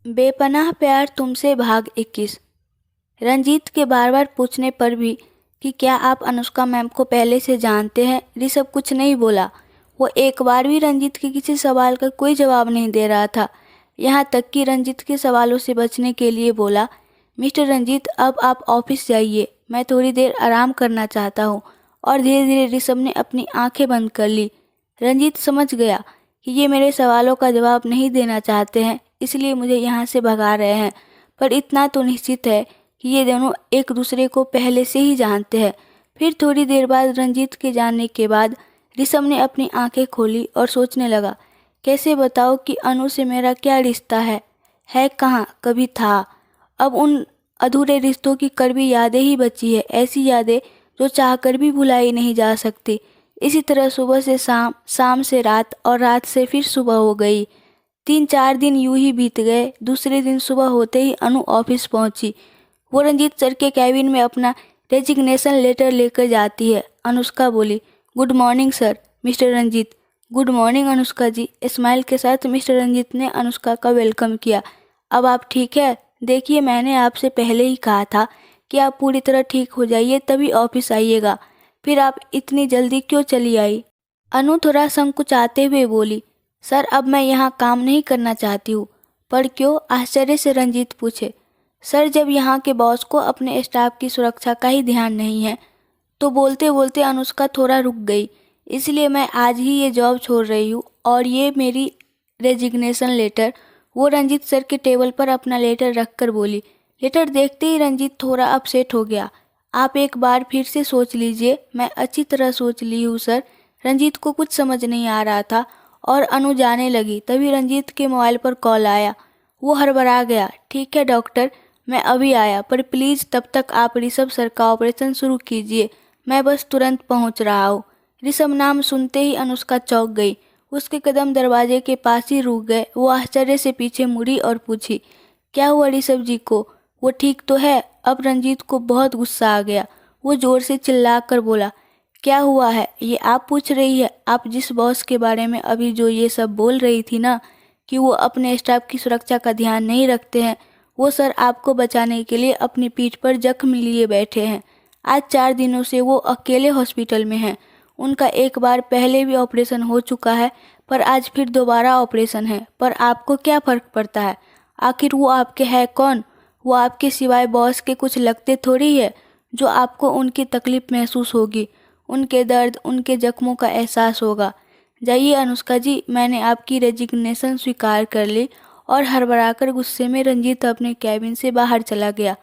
बेपनाह प्यार तुमसे भाग 21। रंजीत के बार बार पूछने पर भी कि क्या आप अनुष्का मैम को पहले से जानते हैं, ऋषभ कुछ नहीं बोला। वो एक बार भी रंजीत के किसी सवाल का कोई जवाब नहीं दे रहा था। यहाँ तक कि रंजीत के सवालों से बचने के लिए बोला, मिस्टर रंजीत अब आप ऑफिस जाइए, मैं थोड़ी देर आराम करना चाहता हूँ। और धीरे धीरे ऋषभ ने अपनी आंखें बंद कर ली। रंजीत समझ गया कि ये मेरे सवालों का जवाब नहीं देना चाहते हैं, इसलिए मुझे यहाँ से भगा रहे हैं। पर इतना तो निश्चित है कि ये दोनों एक दूसरे को पहले से ही जानते हैं। फिर थोड़ी देर बाद रंजीत के जानने के बाद ऋषभ ने अपनी आंखें खोली और सोचने लगा, कैसे बताओ कि अनु से मेरा क्या रिश्ता है कहाँ कभी था। अब उन अधूरे रिश्तों की कड़वी यादें ही बची है, ऐसी यादें जो चाहकर भी भुलाई नहीं जा सकती। इसी तरह सुबह से शाम, शाम से रात और रात से फिर सुबह हो गई। 3-4 दिन यूं ही बीत गए। दूसरे दिन सुबह होते ही अनु ऑफिस पहुंची। वो रंजीत सर के कैबिन में अपना रेजिग्नेशन लेटर लेकर जाती है। अनुष्का बोली, good morning sir. Mister Ranjit, good morning Anushka ji. Smile के साथ मिस्टर रंजीत ने अनुष्का का वेलकम किया। अब आप ठीक है? देखिए, मैंने आपसे पहले ही कहा था कि आप पूरी तरह ठीक हो जाइए तभी ऑफिस आइएगा, फिर आप इतनी जल्दी क्यों चली आई? अनु थोड़ा संकुचाते हुए बोली, सर अब मैं यहाँ काम नहीं करना चाहती हूँ। पर क्यों? आश्चर्य से रंजीत पूछे। सर जब यहाँ के बॉस को अपने स्टाफ की सुरक्षा का ही ध्यान नहीं है। तो बोलते बोलते अनुष्का थोड़ा रुक गई। इसलिए मैं आज ही ये जॉब छोड़ रही हूँ और ये मेरी रेजिग्नेशन लेटर। वो रंजीत सर के टेबल पर अपना लेटर रखकर बोली। लेटर देखते ही रंजीत थोड़ा अपसेट हो गया। आप एक बार फिर से सोच लीजिए। मैं अच्छी तरह सोच ली हूँ सर। रंजीत को कुछ समझ नहीं आ रहा था और अनु जाने लगी। तभी रंजीत के मोबाइल पर कॉल आया। वो हड़बड़ा गया। ठीक है डॉक्टर, मैं अभी आया, पर प्लीज़ तब तक आप ऋषभ सर का ऑपरेशन शुरू कीजिए, मैं बस तुरंत पहुंच रहा हूँ। ऋषभ नाम सुनते ही अनुष्का चौंक गई। उसके कदम दरवाजे के पास ही रुक गए। वो आश्चर्य से पीछे मुड़ी और पूछी, क्या हुआ ऋषभ जी को? वो ठीक तो है? अब रंजीत को बहुत गुस्सा आ गया। वो जोर से चिल्लाकर बोला, क्या हुआ है ये आप पूछ रही है? आप जिस बॉस के बारे में अभी जो ये सब बोल रही थी ना, कि वो अपने स्टाफ की सुरक्षा का ध्यान नहीं रखते हैं, वो सर आपको बचाने के लिए अपनी पीठ पर जख्म लिए बैठे हैं। आज 4 दिनों से वो अकेले हॉस्पिटल में हैं। उनका एक बार पहले भी ऑपरेशन हो चुका है, पर आज फिर दोबारा ऑपरेशन है। पर आपको क्या फ़र्क पड़ता है? आखिर वो आपके है कौन? वो आपके सिवाय बॉस के कुछ लगते थोड़ी है जो आपको उनकी तकलीफ़ महसूस होगी, उनके दर्द, उनके जख्मों का एहसास होगा। जाइए अनुष्का जी, मैंने आपकी रेजिग्नेशन स्वीकार कर ली। और हड़बड़ाकर गुस्से में रंजीत अपने कैबिन से बाहर चला गया।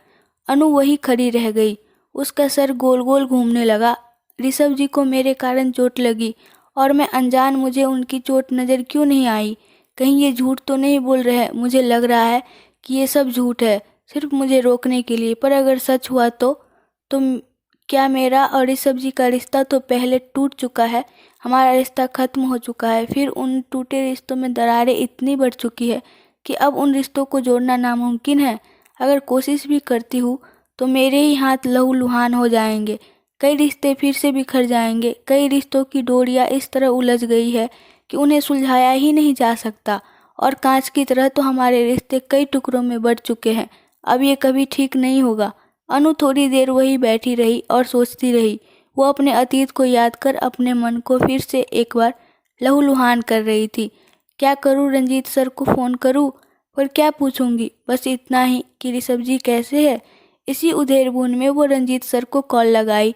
अनु वही खड़ी रह गई। उसका सर गोल गोल घूमने लगा। ऋषभ जी को मेरे कारण चोट लगी और मैं अनजान, मुझे उनकी चोट नज़र क्यों नहीं आई? कहीं ये झूठ तो नहीं बोल रहे हैं? मुझे लग रहा है कि ये सब झूठ है, सिर्फ मुझे रोकने के लिए। पर अगर सच हुआ तो क्या मेरा और ऋषभ जी का रिश्ता तो पहले टूट चुका है? हमारा रिश्ता खत्म हो चुका है। फिर उन टूटे रिश्तों में दरारें इतनी बढ़ चुकी है कि अब उन रिश्तों को जोड़ना नामुमकिन है। अगर कोशिश भी करती हूँ तो मेरे ही हाथ लहूलुहान हो जाएंगे। कई रिश्ते फिर से बिखर जाएंगे। कई रिश्तों की डोरियाँ इस तरह उलझ गई है कि उन्हें सुलझाया ही नहीं जा सकता। और कांच की तरह तो हमारे रिश्ते कई टुकड़ों में बढ़ चुके हैं। अब ये कभी ठीक नहीं होगा। अनु थोड़ी देर वही बैठी रही और सोचती रही। वो अपने अतीत को याद कर अपने मन को फिर से एक बार लहूलुहान कर रही थी। क्या करूं? रंजीत सर को फ़ोन करूं? पर क्या पूछूंगी? बस इतना ही कि ऋषभ जी कैसे है। इसी उधेड़-बुन में वो रंजीत सर को कॉल लगाई,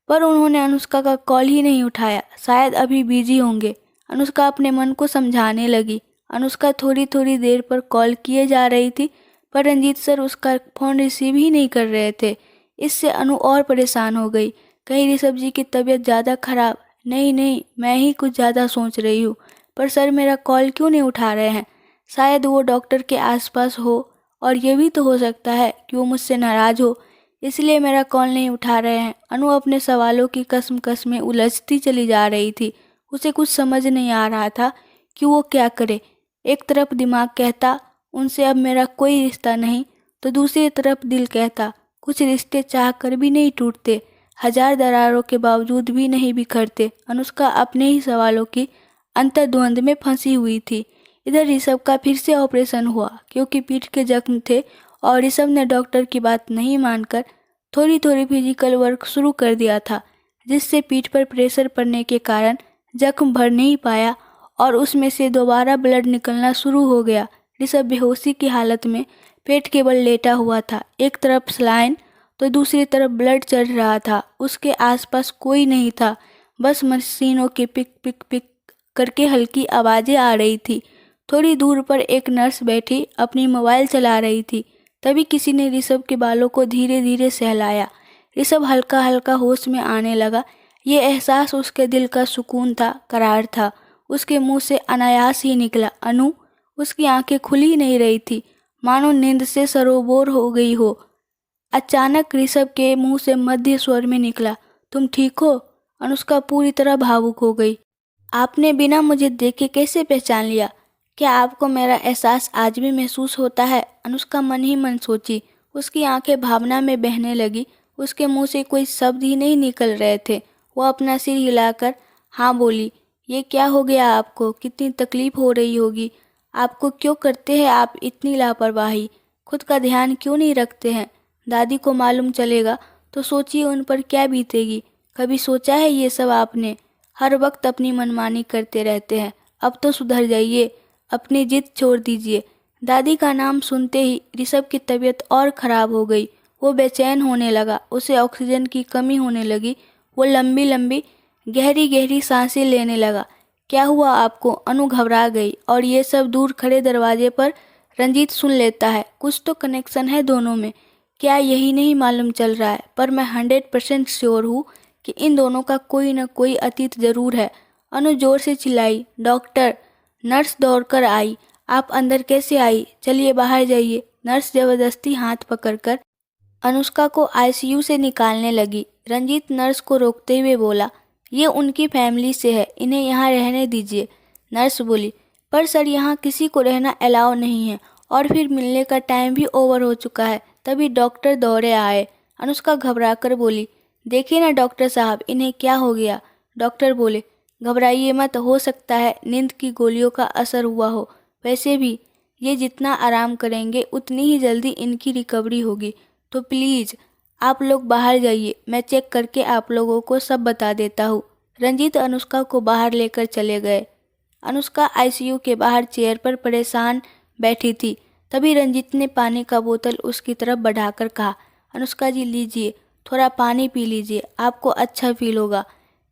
पर उन्होंने अनुष्का का कॉल ही नहीं उठाया। शायद अभी बिजी होंगे। अनुष्का अपने मन को समझाने लगी। अनुष्का थोड़ी थोड़ी देर पर कॉल किए जा रही थी, पर रंजीत सर उसका फ़ोन रिसीव ही नहीं कर रहे थे। इससे अनु और परेशान हो गई। कहीं ऋषभ जी की तबीयत ज़्यादा खराब? नहीं, मैं ही कुछ ज़्यादा सोच रही हूँ। पर सर मेरा कॉल क्यों नहीं उठा रहे हैं? शायद वो डॉक्टर के आसपास हो, और ये भी तो हो सकता है कि वो मुझसे नाराज़ हो, इसलिए मेरा कॉल नहीं उठा रहे हैं। अनु अपने सवालों की कश्मकश में उलझती चली जा रही थी। उसे कुछ समझ नहीं आ रहा था कि वो क्या करे। एक तरफ दिमाग कहता, उनसे अब मेरा कोई रिश्ता नहीं, तो दूसरी तरफ दिल कहता, कुछ रिश्ते चाह कर भी नहीं टूटते, हजार दरारों के बावजूद भी नहीं बिखरते। अनुष्का अपने ही सवालों की अंतर्द्वंद में फंसी हुई थी। इधर ऋषभ का फिर से ऑपरेशन हुआ क्योंकि पीठ के जख्म थे और ऋषभ ने डॉक्टर की बात नहीं मानकर थोड़ी थोड़ी फिजिकल वर्क शुरू कर दिया था, जिससे पीठ पर प्रेशर पड़ने के कारण जख्म भर नहीं पाया और उसमें से दोबारा ब्लड निकलना शुरू हो गया। ऋषभ बेहोशी की हालत में पेट के बल लेटा हुआ था। एक तरफ सलाइन तो दूसरी तरफ ब्लड चढ़ रहा था। उसके आसपास कोई नहीं था, बस मशीनों के पिक पिक पिक करके हल्की आवाज़ें आ रही थी। थोड़ी दूर पर एक नर्स बैठी अपनी मोबाइल चला रही थी। तभी किसी ने ऋषभ के बालों को धीरे धीरे सहलाया। ऋषभ हल्का हल्का होश में आने लगा। ये एहसास उसके दिल का सुकून था, करार था। उसके मुंह से अनायास ही निकला, अनु। उसकी आंखें खुल ही नहीं रही थी, मानो नींद से सरोबोर हो गई हो। अचानक ऋषभ के मुंह से मध्य स्वर में निकला, तुम ठीक हो? अनुष्का पूरी तरह भावुक हो गई। आपने बिना मुझे देखे कैसे पहचान लिया? क्या आपको मेरा एहसास आज भी महसूस होता है? अनुष्का मन ही मन सोची। उसकी आंखें भावना में बहने लगी। उसके मुंह से कोई शब्द ही नहीं निकल रहे थे। वो अपना सिर हिलाकर हाँ बोली। ये क्या हो गया आपको? कितनी तकलीफ हो रही होगी आपको। क्यों करते हैं आप इतनी लापरवाही? खुद का ध्यान क्यों नहीं रखते हैं? दादी को मालूम चलेगा तो सोचिए उन पर क्या बीतेगी। कभी सोचा है ये सब आपने? हर वक्त अपनी मनमानी करते रहते हैं। अब तो सुधर जाइए, अपनी जिद छोड़ दीजिए। दादी का नाम सुनते ही ऋषभ की तबीयत और खराब हो गई। वो बेचैन होने लगा, उसे ऑक्सीजन की कमी होने लगी। वो लंबी लंबी गहरी गहरी सांसें लेने लगा। क्या हुआ आपको? अनु घबरा गई। और ये सब दूर खड़े दरवाजे पर रंजीत सुन लेता है। कुछ तो कनेक्शन है दोनों में, क्या यही नहीं मालूम चल रहा है? पर मैं 100% श्योर हूँ कि इन दोनों का कोई न कोई अतीत जरूर है। अनु जोर से चिल्लाई, डॉक्टर! नर्स दौड़कर आई। आप अंदर कैसे आई? चलिए बाहर जाइए। नर्स जबरदस्ती हाथ पकड़कर अनुष्का को आईसीयू से निकालने लगी। रंजीत नर्स को रोकते हुए बोला, ये उनकी फैमिली से है, इन्हें यहाँ रहने दीजिए। नर्स बोली, पर सर यहाँ किसी को रहना अलाउ नहीं है और फिर मिलने का टाइम भी ओवर हो चुका है। तभी डॉक्टर दौड़े आए। अनुष्का घबराकर बोली, देखिए ना डॉक्टर साहब, इन्हें क्या हो गया? डॉक्टर बोले, घबराइए मत, हो सकता है नींद की गोलियों का असर हुआ हो। वैसे भी ये जितना आराम करेंगे उतनी ही जल्दी इनकी रिकवरी होगी। तो प्लीज़ आप लोग बाहर जाइए, मैं चेक करके आप लोगों को सब बता देता हूँ। रंजीत अनुष्का को बाहर लेकर चले गए। अनुष्का आईसीयू के बाहर चेयर पर परेशान बैठी थी। तभी रंजीत ने पानी का बोतल उसकी तरफ बढ़ाकर कहा, अनुष्का जी लीजिए, थोड़ा पानी पी लीजिए, आपको अच्छा फील होगा।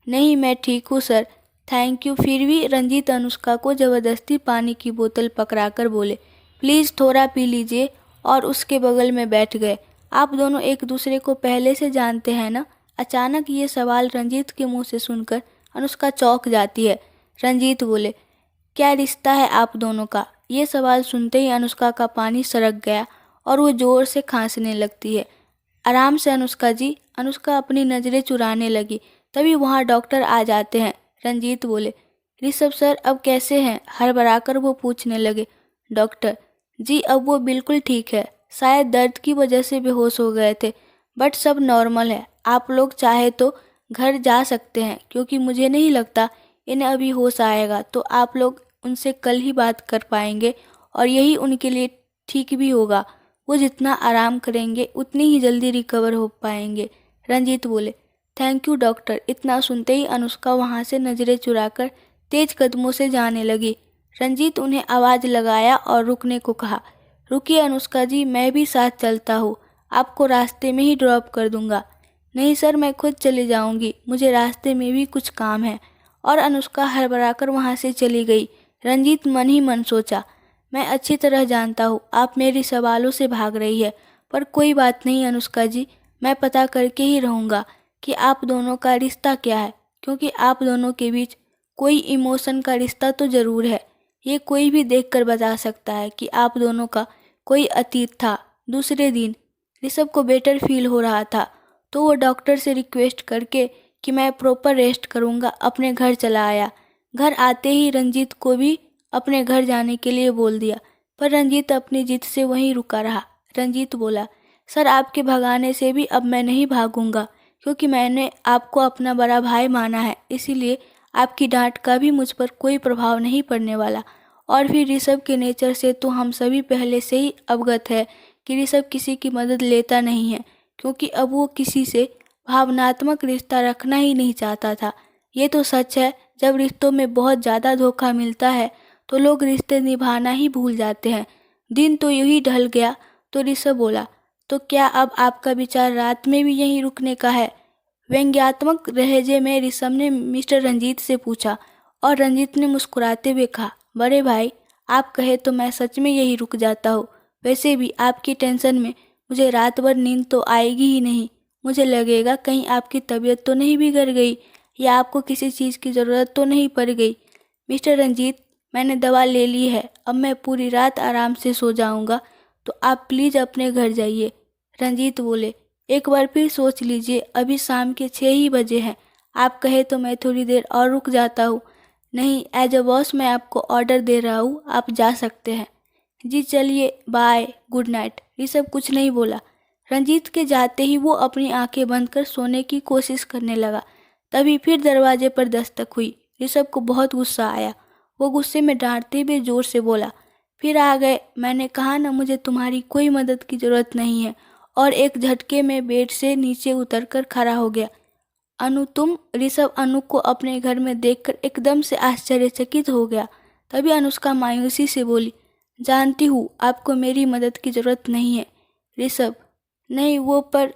नहीं मैं ठीक हूँ सर, थैंक यू। फिर भी रंजीत अनुष्का को ज़बरदस्ती पानी की बोतल पकड़ाकर बोले, प्लीज़ थोड़ा पी लीजिए, और उसके बगल में बैठ गए। आप दोनों एक दूसरे को पहले से जानते हैं ना? अचानक ये सवाल रंजीत के मुंह से सुनकर अनुष्का चौंक जाती है। रंजीत बोले, क्या रिश्ता है आप दोनों का? ये सवाल सुनते ही अनुष्का का पानी सरक गया और वो जोर से खांसने लगती है। आराम से अनुष्का जी। अनुष्का अपनी नज़रें चुराने लगी। तभी वहाँ डॉक्टर आ जाते हैं। रंजीत बोले, ऋषभ सर अब कैसे हैं? हड़बड़ाकर वो पूछने लगे। डॉक्टर जी अब वो बिल्कुल ठीक है, शायद दर्द की वजह से बेहोश हो गए थे, बट सब नॉर्मल है। आप लोग चाहे तो घर जा सकते हैं, क्योंकि मुझे नहीं लगता इन्हें अभी होश आएगा। तो आप लोग उनसे कल ही बात कर पाएंगे और यही उनके लिए ठीक भी होगा। वो जितना आराम करेंगे उतनी ही जल्दी रिकवर हो पाएंगे। रंजीत बोले, थैंक यू डॉक्टर। इतना सुनते ही अनुष्का वहाँ से नज़रें चुराकर तेज कदमों से जाने लगी। रंजीत उन्हें आवाज़ लगाया और रुकने को कहा। रुकिए अनुष्का जी, मैं भी साथ चलता हूँ, आपको रास्ते में ही ड्रॉप कर दूंगा। नहीं सर, मैं खुद चली जाऊंगी, मुझे रास्ते में भी कुछ काम है। और अनुष्का हड़बड़ाकर वहाँ से चली गई। रंजीत मन ही मन सोचा, मैं अच्छी तरह जानता हूँ आप मेरी सवालों से भाग रही है, पर कोई बात नहीं अनुष्का जी, मैं पता करके ही रहूँगा कि आप दोनों का रिश्ता क्या है, क्योंकि आप दोनों के बीच कोई इमोशन का रिश्ता तो ज़रूर है। ये कोई भी देखकर बता सकता है कि आप दोनों का कोई अतीत था। दूसरे दिन ऋषभ को बेटर फील हो रहा था, तो वो डॉक्टर से रिक्वेस्ट करके कि मैं प्रॉपर रेस्ट करूँगा अपने घर चला आया। घर आते ही रंजीत को भी अपने घर जाने के लिए बोल दिया, पर रंजीत अपनी जिद से वहीं रुका रहा। रंजीत बोला, सर आपके भगाने से भी अब मैं नहीं भागूंगा, क्योंकि मैंने आपको अपना बड़ा भाई माना है, इसीलिए आपकी डांट का भी मुझ पर कोई प्रभाव नहीं पड़ने वाला। और फिर ऋषभ के नेचर से तो हम सभी पहले से ही अवगत है कि ऋषभ किसी की मदद लेता नहीं है, क्योंकि अब वो किसी से भावनात्मक रिश्ता रखना ही नहीं चाहता था। ये तो सच है, जब रिश्तों में बहुत ज़्यादा धोखा मिलता है तो लोग रिश्ते निभाना ही भूल जाते हैं। दिन तो यूं ही ढल गया तो ऋषभ बोला, तो क्या अब आपका विचार रात में भी यहीं रुकने का है? व्यंग्यात्मक लहजे में ऋषभ ने मिस्टर रंजीत से पूछा और रंजीत ने मुस्कुराते हुए कहा, बड़े भाई, आप कहे तो मैं सच में यही रुक जाता हूँ। वैसे भी आपकी टेंशन में मुझे रात भर नींद तो आएगी ही नहीं। मुझे लगेगा कहीं आपकी तबीयत तो नहीं बिगड़ गई या आपको किसी चीज़ की ज़रूरत तो नहीं पड़ गई। मिस्टर रंजीत, मैंने दवा ले ली है, अब मैं पूरी रात आराम से सो जाऊंगा, तो आप प्लीज़ अपने घर जाइए। रंजीत बोले, एक बार फिर सोच लीजिए, अभी शाम के 6 ही बजे हैं। आप कहे तो मैं थोड़ी देर और रुक जाता हूँ। नहीं, एज अ बॉस मैं आपको ऑर्डर दे रहा हूँ, आप जा सकते हैं। जी चलिए, बाय, गुड नाइट। ऋषभ कुछ नहीं बोला। रंजीत के जाते ही वो अपनी आंखें बंद कर सोने की कोशिश करने लगा। तभी फिर दरवाजे पर दस्तक हुई। ऋषभ को बहुत गुस्सा आया। वो गुस्से में डांटते हुए जोर से बोला, फिर आ गए। मैंने कहा ना, मुझे तुम्हारी कोई मदद की ज़रूरत नहीं है। और एक झटके में बेड से नीचे उतरकर खड़ा हो गया। अनु, तुम? ऋषभ अनु को अपने घर में देखकर एकदम से आश्चर्यचकित हो गया। तभी अनुष्का मायूसी से बोली, जानती हूँ आपको मेरी मदद की ज़रूरत नहीं है। ऋषभ, नहीं वो, पर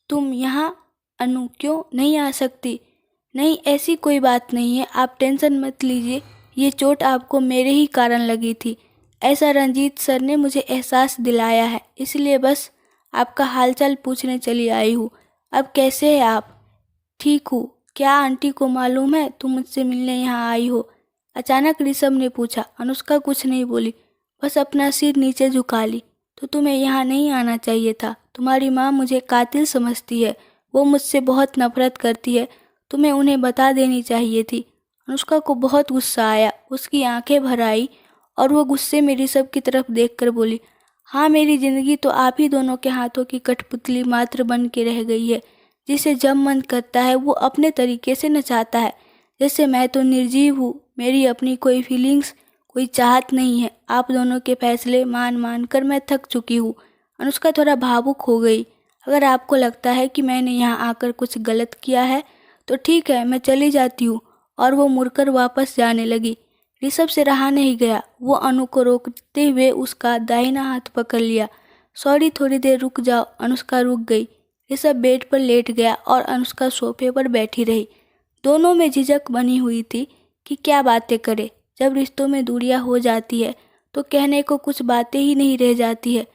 तुम यहाँ? अनु, क्यों नहीं आ सकती? नहीं, ऐसी कोई बात नहीं है, आप टेंशन मत लीजिए। ये चोट आपको मेरे ही कारण लगी थी, ऐसा रंजीत सर ने मुझे एहसास दिलाया है, इसलिए बस आपका हालचाल पूछने चली आई हूँ। अब कैसे हैं आप? ठीक हूँ। क्या आंटी को मालूम है तुम मुझसे मिलने यहाँ आई हो? अचानक ऋषभ ने पूछा। अनुष्का कुछ नहीं बोली, बस अपना सिर नीचे झुका ली। तो तुम्हें यहाँ नहीं आना चाहिए था। तुम्हारी माँ मुझे कातिल समझती है, वो मुझसे बहुत नफरत करती है। तुम्हें उन्हें बता देनी चाहिए थी। अनुष्का को बहुत गुस्सा आया, उसकी आंखें भर आई और वो गुस्से में ऋषभ की तरफ देखकर बोली, हाँ, मेरी जिंदगी तो आप ही दोनों के हाथों की कठपुतली मात्र बन के रह गई है, जिसे जब मन करता है वो अपने तरीके से नचाता है। जैसे मैं तो निर्जीव हूँ, मेरी अपनी कोई फीलिंग्स, कोई चाहत नहीं है। आप दोनों के फैसले मान मान कर मैं थक चुकी हूँ। अनुष्का थोड़ा भावुक हो गई। अगर आपको लगता है कि मैंने यहाँ आकर कुछ गलत किया है तो ठीक है, मैं चली जाती हूँ। और वो मुड़कर वापस जाने लगी। ऋषभ से रहा नहीं गया, वो अनु को रोकते हुए उसका दाहिना हाथ पकड़ लिया। सॉरी, थोड़ी देर रुक जाओ। अनुष्का रुक गई। ऋषभ बेड पर लेट गया और अनुष्का सोफे पर बैठी रही। दोनों में झिझक बनी हुई थी कि क्या बातें करे। जब रिश्तों में दूरियां हो जाती है तो कहने को कुछ बातें ही नहीं रह जाती है,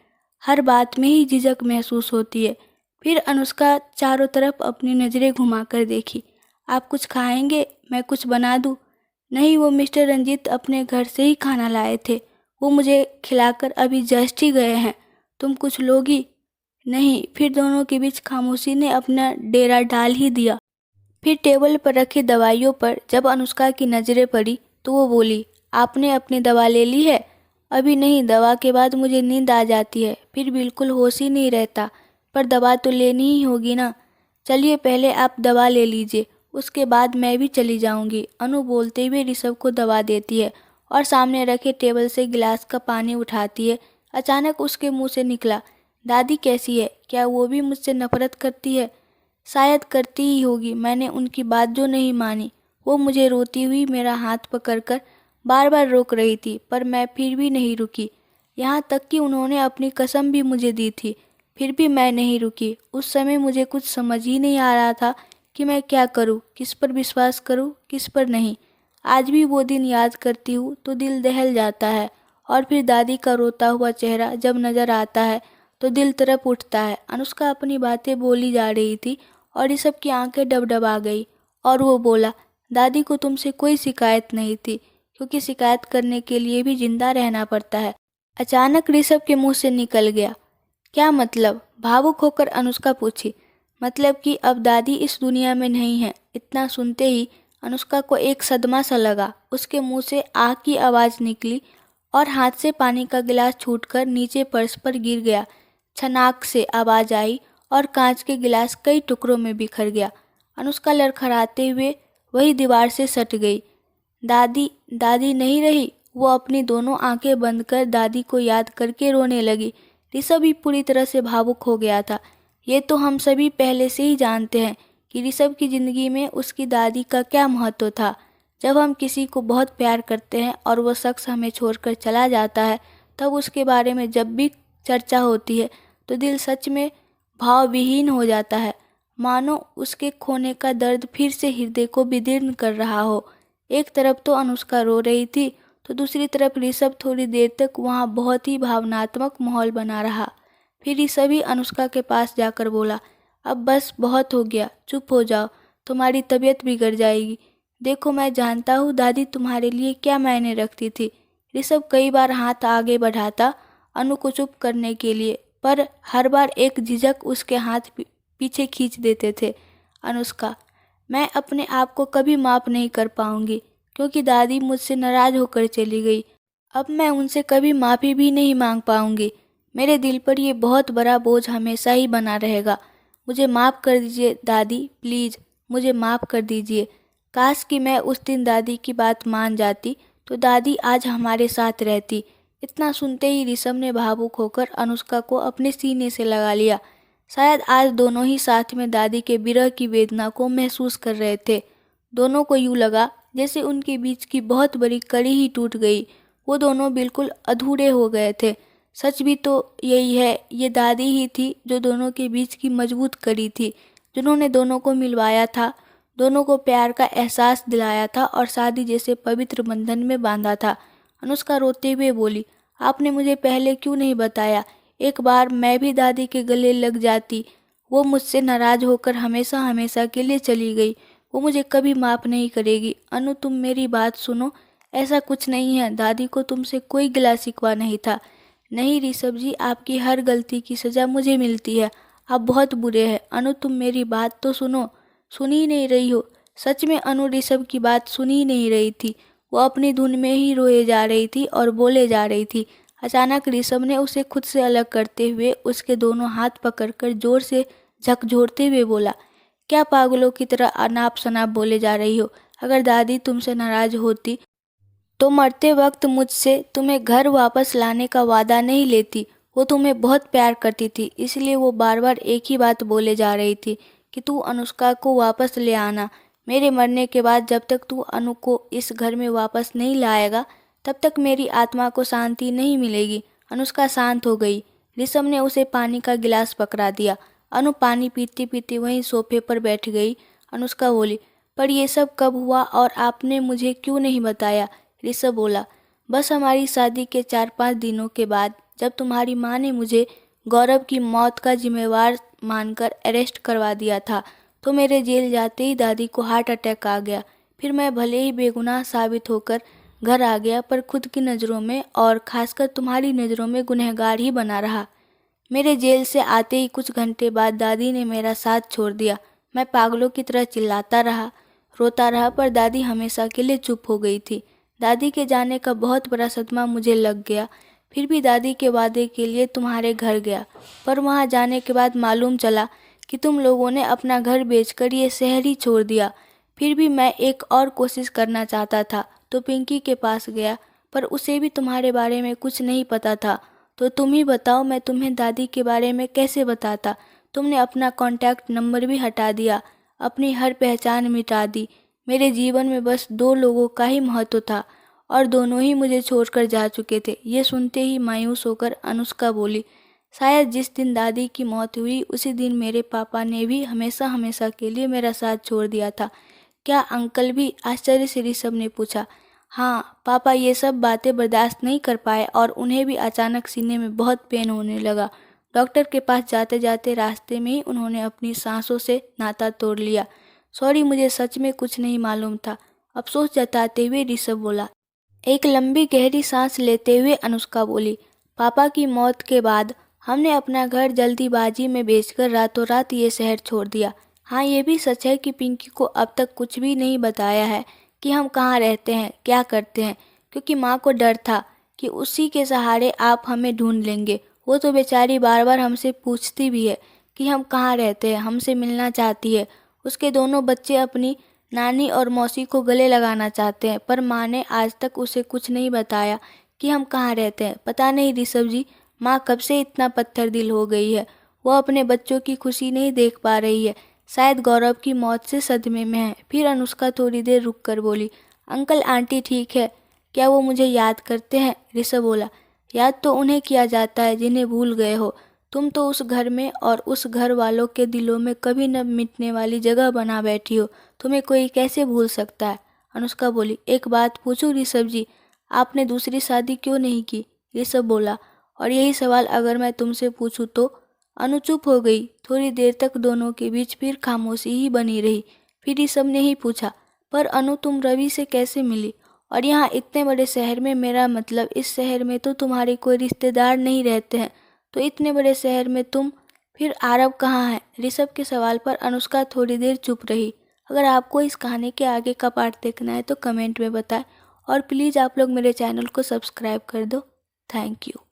हर बात में ही झिझक महसूस होती है। फिर अनुष्का चारों तरफ अपनी नज़रें घुमाकर देखी। आप कुछ खाएंगे? मैं कुछ बना दूं? नहीं, वो मिस्टर रंजीत अपने घर से ही खाना लाए थे, वो मुझे खिलाकर अभी जस्ट ही गए हैं। तुम कुछ लोगी? नहीं। फिर दोनों के बीच खामोशी ने अपना डेरा डाल ही दिया। फिर टेबल पर रखी दवाइयों पर जब अनुष्का की नज़रें पड़ी तो वो बोली, आपने अपनी दवा ले ली है? अभी नहीं, दवा के बाद मुझे नींद आ जाती है, फिर बिल्कुल होश ही नहीं रहता। पर दवा तो लेनी ही होगी ना। चलिए, पहले आप दवा ले लीजिए, उसके बाद मैं भी चली जाऊंगी। अनु बोलते हुए ऋषभ को दवा देती है और सामने रखे टेबल से गिलास का पानी उठाती है। अचानक उसके मुंह से निकला, दादी कैसी है? क्या वो भी मुझसे नफरत करती है? शायद करती ही होगी, मैंने उनकी बात जो नहीं मानी। वो मुझे रोती हुई मेरा हाथ पकड़कर बार बार रोक रही थी, पर मैं फिर भी नहीं रुकी। यहाँ तक कि उन्होंने अपनी कसम भी मुझे दी थी, फिर भी मैं नहीं रुकी। उस समय मुझे कुछ समझ ही नहीं आ रहा था कि मैं क्या करूँ, किस पर विश्वास करूँ, किस पर नहीं। आज भी वो दिन याद करती हूँ तो दिल दहल जाता है, और फिर दादी का रोता हुआ चेहरा जब नज़र आता है तो दिल तड़प उठता है। अनुष्का अपनी बातें बोली जा रही थी और ऋषभ की आंखें डबडबा गई और वो बोला, दादी को तुमसे कोई शिकायत नहीं थी, क्योंकि शिकायत करने के लिए भी जिंदा रहना पड़ता है। अचानक ऋषभ के मुंह से निकल गया, क्या मतलब? भावुक होकर अनुष्का पूछी। मतलब कि अब दादी इस दुनिया में नहीं है। इतना सुनते ही अनुष्का को एक सदमा सा लगा। उसके मुंह से आह की आवाज़ निकली और हाथ से पानी का गिलास छूटकर नीचे फर्श पर गिर गया। छनाक से आवाज़ आई और कांच के गिलास कई टुकड़ों में बिखर गया। अनुष्का लड़खड़ाते हुए वही दीवार से सट गई। दादी, दादी नहीं रही। वो अपनी दोनों आंखें बंद कर दादी को याद करके रोने लगी। ऋषभ भी पूरी तरह से भावुक हो गया था। ये तो हम सभी पहले से ही जानते हैं कि ऋषभ की ज़िंदगी में उसकी दादी का क्या महत्व था। जब हम किसी को बहुत प्यार करते हैं और वो शख्स हमें छोड़कर चला जाता है, तब उसके बारे में जब भी चर्चा होती है तो दिल सच में भावविहीन हो जाता है, मानो उसके खोने का दर्द फिर से हृदय को विदीर्ण कर रहा हो। एक तरफ तो अनुष्का रो रही थी, तो दूसरी तरफ ऋषभ थोड़ी देर तक वहाँ बहुत ही भावनात्मक माहौल बना रहा। फिर ऋषभ ही अनुष्का के पास जाकर बोला, अब बस बहुत हो गया, चुप हो जाओ, तुम्हारी तबीयत बिगड़ जाएगी। देखो, मैं जानता हूँ दादी तुम्हारे लिए क्या मायने रखती थी। ऋषभ कई बार हाथ आगे बढ़ाता अनु को चुप करने के लिए, पर हर बार एक झिझक उसके हाथ पीछे खींच देते थे। अनुष्का, मैं अपने आप को कभी माफ़ नहीं कर पाऊंगी, क्योंकि दादी मुझसे नाराज़ होकर चली गई। अब मैं उनसे कभी माफ़ी भी नहीं मांग पाऊंगी। मेरे दिल पर ये बहुत बड़ा बोझ हमेशा ही बना रहेगा। मुझे माफ़ कर दीजिए दादी, प्लीज़ मुझे माफ़ कर दीजिए। काश कि मैं उस दिन दादी की बात मान जाती तो दादी आज हमारे साथ रहती। इतना सुनते ही ऋषभ ने भावुक होकर अनुष्का को अपने सीने से लगा लिया। शायद आज दोनों ही साथ में दादी के विरह की वेदना को महसूस कर रहे थे। दोनों को यूँ लगा जैसे उनके बीच की बहुत बड़ी कड़ी ही टूट गई। वो दोनों बिल्कुल अधूरे हो गए थे। सच भी तो यही है, ये दादी ही थी जो दोनों के बीच की मजबूत कड़ी थी, जिन्होंने दोनों को मिलवाया था, दोनों को प्यार का एहसास दिलाया था और शादी जैसे पवित्र बंधन में बांधा था। अनुष्का रोते हुए बोली, आपने मुझे पहले क्यों नहीं बताया? एक बार मैं भी दादी के गले लग जाती। वो मुझसे नाराज होकर हमेशा हमेशा के लिए चली गई। वो मुझे कभी माफ़ नहीं करेगी। अनु, तुम मेरी बात सुनो, ऐसा कुछ नहीं है। दादी को तुमसे कोई गिला शिकवा नहीं था। नहीं ऋषभ जी, आपकी हर गलती की सज़ा मुझे मिलती है। आप बहुत बुरे हैं। अनु, तुम मेरी बात तो सुनो। सुन ही नहीं रही हो। सच में अनु ऋषभ की बात सुन ही नहीं रही थी। वो अपनी धुन में ही रोए जा रही थी और बोले जा रही थी। अचानक ऋषभ ने उसे खुद से अलग करते हुए उसके दोनों हाथ पकड़कर जोर से झकझोरते हुए बोला, क्या पागलों की तरह अनाप शनाप बोले जा रही हो? अगर दादी तुमसे नाराज होती तो मरते वक्त मुझसे तुम्हें घर वापस लाने का वादा नहीं लेती। वो तुम्हें बहुत प्यार करती थी, इसलिए वो बार बार एक ही बात बोले जा रही थी कि तू अनुष्का को वापस ले आना। मेरे मरने के बाद जब तक तू अनु को इस घर में वापस नहीं लाएगा, तब तक मेरी आत्मा को शांति नहीं मिलेगी। अनुष्का शांत हो गई। ऋषभ ने उसे पानी का गिलास पकड़ा दिया। अनु पानी पीते पीते वहीं सोफे पर बैठ गई। अनुष्का बोली, पर ये सब कब हुआ और आपने मुझे क्यों नहीं बताया? ऋषभ बोला, बस हमारी शादी के 4-5 दिनों के बाद जब तुम्हारी माँ ने मुझे गौरव की मौत का जिम्मेवार मानकर अरेस्ट करवा दिया था, तो मेरे जेल जाते ही दादी को हार्ट अटैक आ गया। फिर मैं भले ही बेगुनाह साबित होकर घर आ गया, पर खुद की नज़रों में और खासकर तुम्हारी नज़रों में गुनहगार ही बना रहा। मेरे जेल से आते ही कुछ घंटे बाद दादी ने मेरा साथ छोड़ दिया। मैं पागलों की तरह चिल्लाता रहा, रोता रहा, पर दादी हमेशा के लिए चुप हो गई थी। दादी के जाने का बहुत बड़ा सदमा मुझे लग गया। फिर भी दादी के वादे के लिए तुम्हारे घर गया, पर वहाँ जाने के बाद मालूम चला कि तुम लोगों ने अपना घर बेचकर ये शहर ही छोड़ दिया। फिर भी मैं एक और कोशिश करना चाहता था, तो पिंकी के पास गया, पर उसे भी तुम्हारे बारे में कुछ नहीं पता था। तो तुम ही बताओ, मैं तुम्हें दादी के बारे में कैसे बताता? तुमने अपना कॉन्टैक्ट नंबर भी हटा दिया, अपनी हर पहचान मिटा दी। मेरे जीवन में बस 2 लोगों का ही महत्व था और दोनों ही मुझे छोड़कर जा चुके थे। ये सुनते ही मायूस होकर अनुष्का बोली, शायद जिस दिन दादी की मौत हुई उसी दिन मेरे पापा ने भी हमेशा हमेशा के लिए मेरा साथ छोड़ दिया था। क्या अंकल भी? आश्चर्य से ऋषभ ने पूछा। हाँ, पापा ये सब बातें बर्दाश्त नहीं कर पाए और उन्हें भी अचानक सीने में बहुत पेन होने लगा। डॉक्टर के पास जाते जाते रास्ते में ही उन्होंने अपनी सांसों से नाता तोड़ लिया। सॉरी, मुझे सच में कुछ नहीं मालूम था, अफसोस जताते हुए ऋषभ बोला। एक लंबी गहरी सांस लेते हुए अनुष्का बोली, पापा की मौत के बाद हमने अपना घर जल्दीबाजी में बेचकर रातों रात ये शहर छोड़ दिया। हाँ, ये भी सच है कि पिंकी को अब तक कुछ भी नहीं बताया है कि हम कहाँ रहते हैं, क्या करते हैं, क्योंकि माँ को डर था कि उसी के सहारे आप हमें ढूंढ लेंगे। वो तो बेचारी बार बार हमसे पूछती भी है कि हम कहाँ रहते हैं, हमसे मिलना चाहती है। उसके दोनों बच्चे अपनी नानी और मौसी को गले लगाना चाहते हैं, पर माँ ने आज तक उसे कुछ नहीं बताया कि हम कहाँ रहते हैं। पता नहीं ऋषभ जी, माँ कब से इतना पत्थर दिल हो गई है। वो अपने बच्चों की खुशी नहीं देख पा रही है। शायद गौरव की मौत से सदमे में है। फिर अनुष्का थोड़ी देर रुक कर बोली, अंकल आंटी ठीक है, क्या वो मुझे याद करते हैं? ऋषभ बोला, याद तो उन्हें किया जाता है जिन्हें भूल गए हो। तुम तो उस घर में और उस घर वालों के दिलों में कभी न मिटने वाली जगह बना बैठी हो। तुम्हें कोई कैसे भूल सकता है? अनुष्का बोली, एक बात पूछूं ऋषभ जी, आपने दूसरी शादी क्यों नहीं की? ऋषभ बोला, और यही सवाल अगर मैं तुमसे पूछूं तो? अनु चुप हो गई। थोड़ी देर तक दोनों के बीच फिर खामोशी ही बनी रही। फिर ऋषभ ने ही पूछा, पर अनु तुम रवि से कैसे मिली? और यहाँ इतने बड़े शहर में, मेरा मतलब इस शहर में तो तुम्हारे कोई रिश्तेदार नहीं रहते हैं, तो इतने बड़े शहर में तुम, फिर आरव कहाँ है? ऋषभ के सवाल पर अनुष्का थोड़ी देर चुप रही। अगर आपको इस कहानी के आगे का पार्ट देखना है तो कमेंट में बताएं, और प्लीज़ आप लोग मेरे चैनल को सब्सक्राइब कर दो। Thank you.